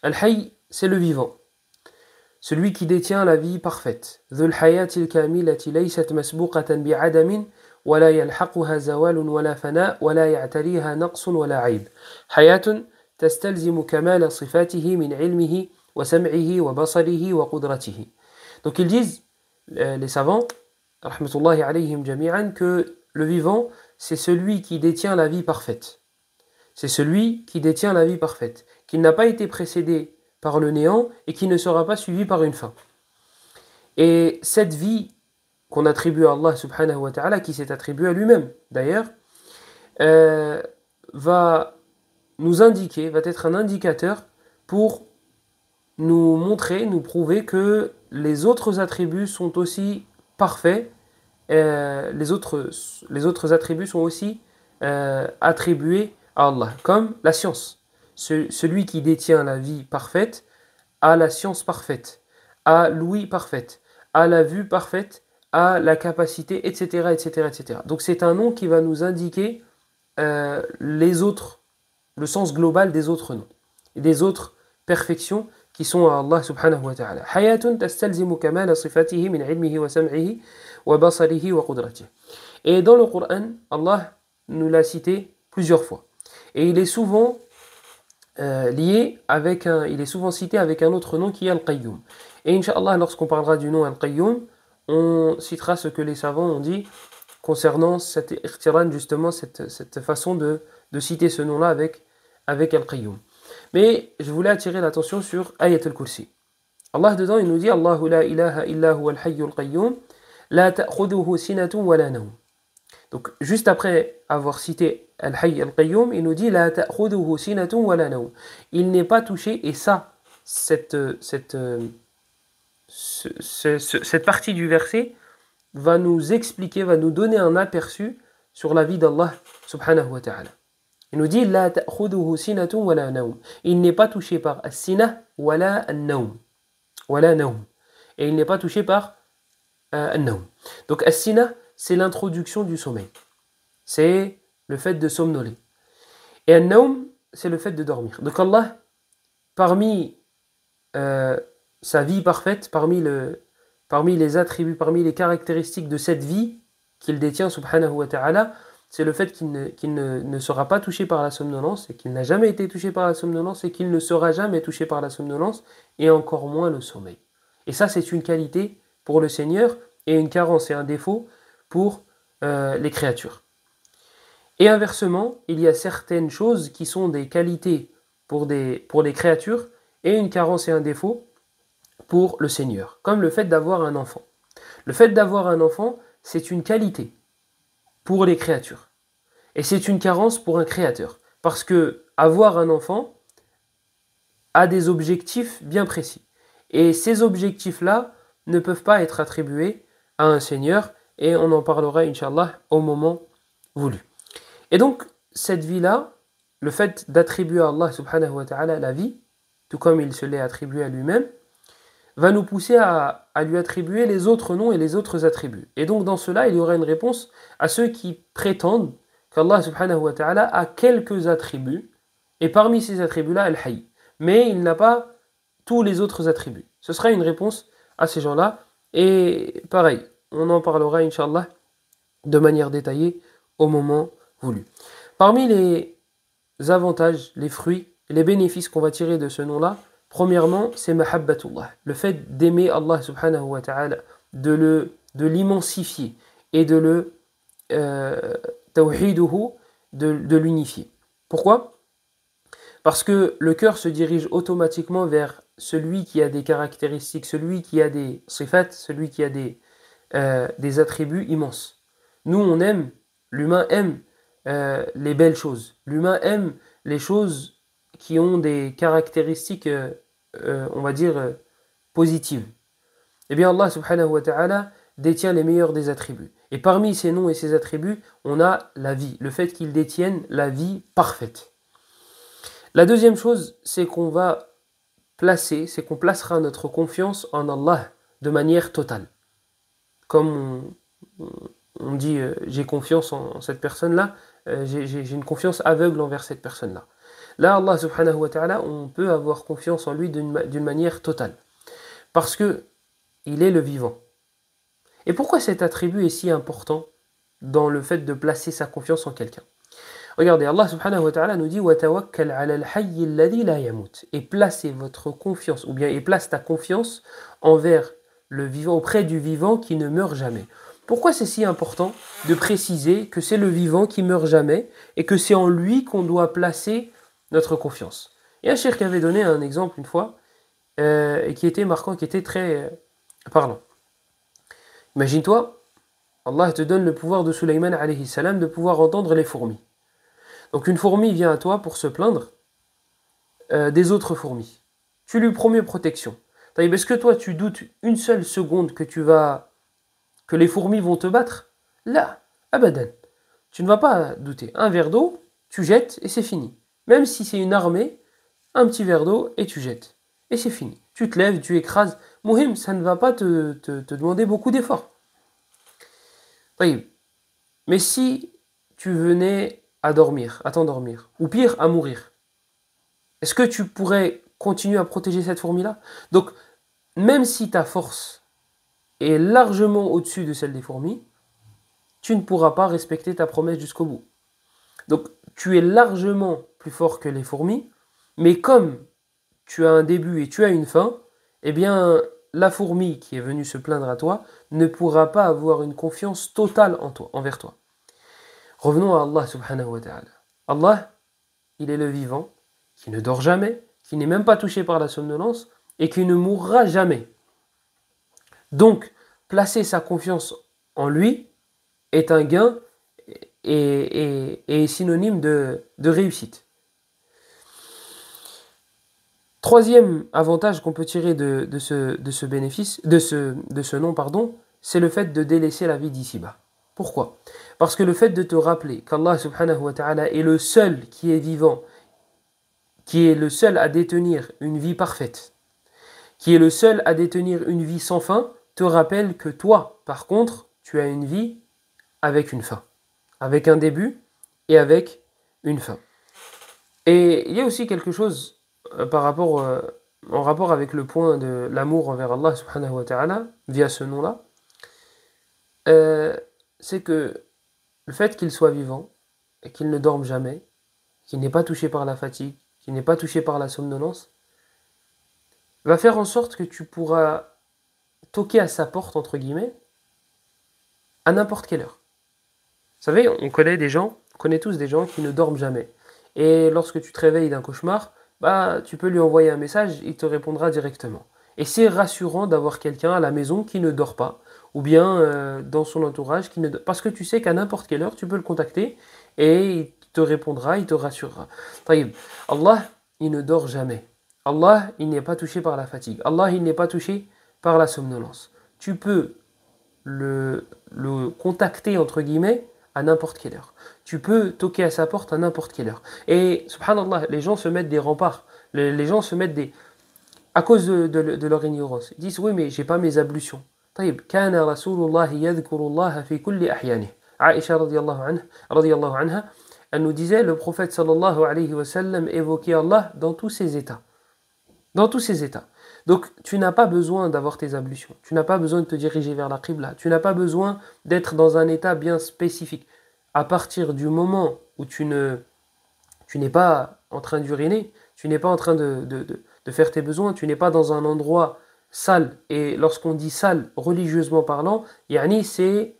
Al-Hayy, c'est le vivant. Celui qui détient la vie parfaite. Dhul hayatil kamilati laysat masbuqatan bi'adamin wa la yalhaquha zawalun wa la fana wa la ya'tariha naqsun wa la aib. Hayatun tastalzimu kamala sifatihi min ilmihi wa sam'ihi wa basarihi wa qudratihi. Donc ils disent, les savants, rahmatullahi alayhim jami'an, que le vivant, c'est celui qui détient la vie parfaite. C'est celui qui détient la vie parfaite, qui n'a pas été précédé par le néant et qui ne sera pas suivi par une fin. Et cette vie qu'on attribue à Allah subhanahu wa ta'ala, qui s'est attribuée à lui-même d'ailleurs, va nous indiquer, va être un indicateur pour nous montrer, nous prouver que les autres attributs sont aussi parfaits, les autres attributs sont aussi attribués à Allah, comme la science. Celui qui détient la vie parfaite a la science parfaite, a l'ouïe parfaite, a la vue parfaite, a la capacité, etc., etc., etc. Donc c'est un nom qui va nous indiquer les autres, le sens global des autres noms, et des autres perfections qui sont à Allah subhanahu wa ta'ala. Hayatun tastalzimu kamala sifatihi min ilmihi wa sam'ihi wa basarihi wa qudratihi. Et dans le Coran, Allah nous l'a cité plusieurs fois. Et il est souvent il est souvent cité avec un autre nom qui est Al-Qayyum. Et Inch'Allah, lorsqu'on parlera du nom Al-Qayyum, on citera ce que les savants ont dit concernant cette ikhtiran, justement, cette façon de citer ce nom-là avec Al-Qayyum. Mais je voulais attirer l'attention sur Ayat al-Kursi. Allah dedans, il nous dit Allahu la ilaha illa huwa al-hayyul qayyum, la ta'khuduhu sinatun wa la nawm. Donc, juste après avoir cité Al-Hayy Al-Qayyum, il nous dit La ta'khuduhu sinatun wa la nawm. Il n'est pas touché, et ça, cette partie du verset va nous expliquer, va nous donner un aperçu sur la vie d'Allah subhanahu wa ta'ala. Il nous dit La ta'khuduhu sinatun wa la nawm. Il n'est pas touché par as-sinah wa la an-nawm. Wa la nawm. Et il n'est pas touché par an-nawm. Donc, as-sinah, c'est l'introduction du sommeil. C'est le fait de somnoler. Et an-nawm, c'est le fait de dormir. Donc Allah, parmi sa vie parfaite, parmi les attributs, parmi les caractéristiques de cette vie qu'il détient, subhanahu wa ta'ala, c'est le fait qu'il ne sera pas touché par la somnolence, et qu'il n'a jamais été touché par la somnolence, et qu'il ne sera jamais touché par la somnolence, et encore moins le sommeil. Et ça, c'est une qualité pour le Seigneur, et une carence et un défaut pour les créatures. Et inversement, il y a certaines choses qui sont des qualités pour les créatures et une carence et un défaut pour le Seigneur, comme le fait d'avoir un enfant. Le fait d'avoir un enfant, c'est une qualité pour les créatures et c'est une carence pour un créateur, parce que avoir un enfant a des objectifs bien précis, et ces objectifs-là ne peuvent pas être attribués à un Seigneur. Et on en parlera, Inch'Allah, au moment voulu. Et donc, cette vie-là, le fait d'attribuer à Allah subhanahu wa ta'ala la vie, tout comme il se l'est attribué à lui-même, va nous pousser à lui attribuer les autres noms et les autres attributs. Et donc, dans cela, il y aura une réponse à ceux qui prétendent qu'Allah subhanahu wa ta'ala a quelques attributs, et parmi ces attributs-là, Al-Hayy. Mais il n'a pas tous les autres attributs. Ce sera une réponse à ces gens-là. Et pareil, on en parlera, Inch'Allah, de manière détaillée au moment voulu. Parmi les avantages, les fruits, les bénéfices qu'on va tirer de ce nom-là, premièrement, c'est mahabbatullah, le fait d'aimer Allah subhanahu wa ta'ala, de l'immensifier et de le tawhiduhu, de l'unifier. Pourquoi ? Parce que le cœur se dirige automatiquement vers celui qui a des caractéristiques, celui qui a des sifat, celui qui a des attributs immenses. Nous, on aime, l'humain aime les belles choses. L'humain aime les choses qui ont des caractéristiques, on va dire, positives. Eh bien, Allah subhanahu wa ta'ala détient les meilleurs des attributs. Et parmi ces noms et ces attributs, on a la vie, le fait qu'il détienne la vie parfaite. La deuxième chose, c'est qu'on placera notre confiance en Allah de manière totale. Comme on dit, j'ai confiance en cette personne-là, j'ai une confiance aveugle envers cette personne-là. Là, Allah subhanahu wa ta'ala, on peut avoir confiance en lui d'une manière totale. Parce que il est le vivant. Et pourquoi cet attribut est si important dans le fait de placer sa confiance en quelqu'un? Regardez, Allah subhanahu wa ta'ala nous dit وَتَوَكَّلْ عَلَى الْحَيِّ الَّذِي لَا يَمُوتُ. Et placez votre confiance, ou bien et place ta confiance envers le vivant, auprès du vivant qui ne meurt jamais. Pourquoi c'est si important de préciser que c'est le vivant qui meurt jamais et que c'est en lui qu'on doit placer notre confiance? Il y a un cheikh qui avait donné un exemple une fois et qui était marquant, qui était très parlant. Imagine-toi, Allah te donne le pouvoir de Sulayman alayhi salam de pouvoir entendre les fourmis. Donc une fourmi vient à toi pour se plaindre des autres fourmis. Tu lui promets protection. Est-ce que toi tu doutes une seule seconde que les fourmis vont te battre? Là, abadan. Tu ne vas pas douter. Un verre d'eau, tu jettes et c'est fini. Même si c'est une armée, un petit verre d'eau et tu jettes. Et c'est fini. Tu te lèves, tu écrases. Mohim, ça ne va pas te demander beaucoup d'efforts. Mais si tu venais à dormir, à t'endormir, ou pire, à mourir, est-ce que tu pourrais continuer à protéger cette fourmi-là? Donc, même si ta force est largement au-dessus de celle des fourmis, tu ne pourras pas respecter ta promesse jusqu'au bout. Donc, tu es largement plus fort que les fourmis, mais comme tu as un début et tu as une fin, eh bien, la fourmi qui est venue se plaindre à toi ne pourra pas avoir une confiance totale en toi, envers toi. Revenons à Allah subhanahu wa ta'ala. Allah, il est le vivant, qui ne dort jamais, qui n'est même pas touché par la somnolence et qui ne mourra jamais. Donc, placer sa confiance en lui est un gain et synonyme de réussite. Troisième avantage qu'on peut tirer de ce bénéfice, de ce nom, c'est le fait de délaisser la vie d'ici-bas. Pourquoi? Parce que le fait de te rappeler qu'Allah subhanahu wa ta'ala est le seul qui est vivant, qui est le seul à détenir une vie parfaite, qui est le seul à détenir une vie sans fin, te rappelle que toi, par contre, tu as une vie avec une fin, avec un début et avec une fin. Et il y a aussi quelque chose en rapport avec le point de l'amour envers Allah subhanahu wa ta'ala, via ce nom-là, c'est que le fait qu'il soit vivant et qu'il ne dorme jamais, qu'il n'est pas touché par la fatigue, qu'il n'est pas touché par la somnolence, va faire en sorte que tu pourras toquer à sa porte, entre guillemets, à n'importe quelle heure. Vous savez, on connaît tous des gens qui ne dorment jamais. Et lorsque tu te réveilles d'un cauchemar, tu peux lui envoyer un message, il te répondra directement. Et c'est rassurant d'avoir quelqu'un à la maison qui ne dort pas, ou bien dans son entourage qui ne dort. Parce que tu sais qu'à n'importe quelle heure, tu peux le contacter et il te répondra, il te rassurera. Allah, il ne dort jamais. Allah, il n'est pas touché par la fatigue. Allah, il n'est pas touché par la somnolence. Tu peux le contacter, entre guillemets, à n'importe quelle heure. Tu peux toquer à sa porte à n'importe quelle heure. Et, subhanallah, les gens se mettent des remparts. Les gens se mettent des... À cause de leur ignorance. Ils disent, oui, mais j'ai pas mes ablutions. كان رسول الله يذكر الله في كل أحيانه. Aïcha radiyallahu anha, elle nous disait, le prophète sallallahu alayhi wa sallam évoquait Allah dans tous ses états. Dans tous ses états. Donc, tu n'as pas besoin d'avoir tes ablutions. Tu n'as pas besoin de te diriger vers la qibla. Tu n'as pas besoin d'être dans un état bien spécifique. À partir du moment où tu n'es pas en train d'uriner, tu n'es pas en train de faire tes besoins, tu n'es pas dans un endroit sale. Et lorsqu'on dit sale, religieusement parlant, c'est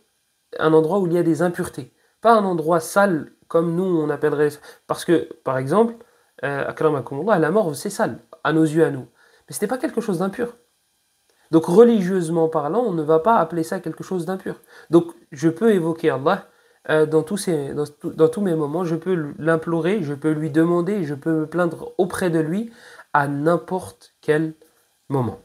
un endroit où il y a des impuretés. Pas un endroit sale comme nous on appellerait. Parce que, par exemple, akramakumullah, la mort c'est sale, à nos yeux, à nous. Mais ce n'est pas quelque chose d'impur. Donc religieusement parlant, on ne va pas appeler ça quelque chose d'impur. Donc je peux évoquer Allah dans tous mes moments, je peux l'implorer, je peux lui demander, je peux me plaindre auprès de lui à n'importe quel moment.